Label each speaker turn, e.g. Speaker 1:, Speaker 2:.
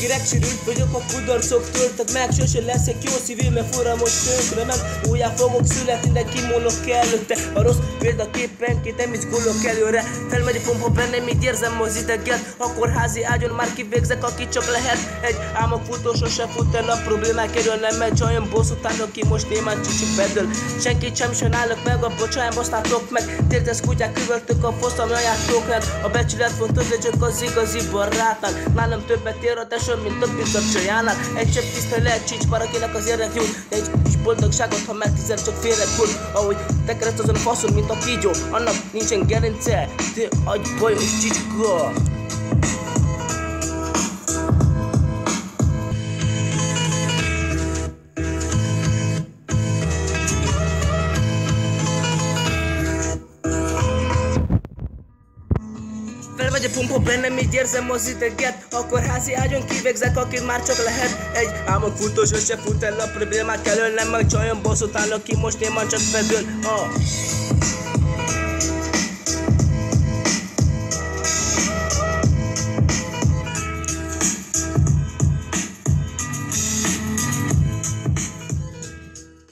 Speaker 1: Kirek sűrűt vagyok a kudarcok töltök meg. Sose leszek jó szívű, mert fura most tönkre ment. Újjá fogok születni, de kimondok előtte. A rossz példaképpen nem izgulok előre. Felmegy a pompa bennem, így érzem az ideget. A kórházi ágyon már kivégzek, aki csak lehet. Egy álmok futó sose fut el, a problémák erről nem megy. Olyan bosszút állok, aki most némán csicsit bedől. Senkit sem sajnálok meg, a bocsánat, basztátok meg. Tértesz kutyák, küvöltök a fosztam, ajánltok rend. A becsület fontos, de csak az igazi barátnál. Nálam többet ér a tesó, mint a pizza csajánál. Egy csepp tisztelet, csics valakinek az érdek jut. Egy kis boldogságot, ha megtizel, csak félrepul. Ahogy tekeredsz azon faszon, mint a kígyó. Annak nincsen gerince, te agybajos csicska. Felmegy a pumpa bennem, így érzem az ideget. A kórházi ágyon kivégzek, akit már csak lehet. Egy álmok futó, sose fut el, a problémák elől nem meg. Csajon bosszút állok ki, most én már csak bedől.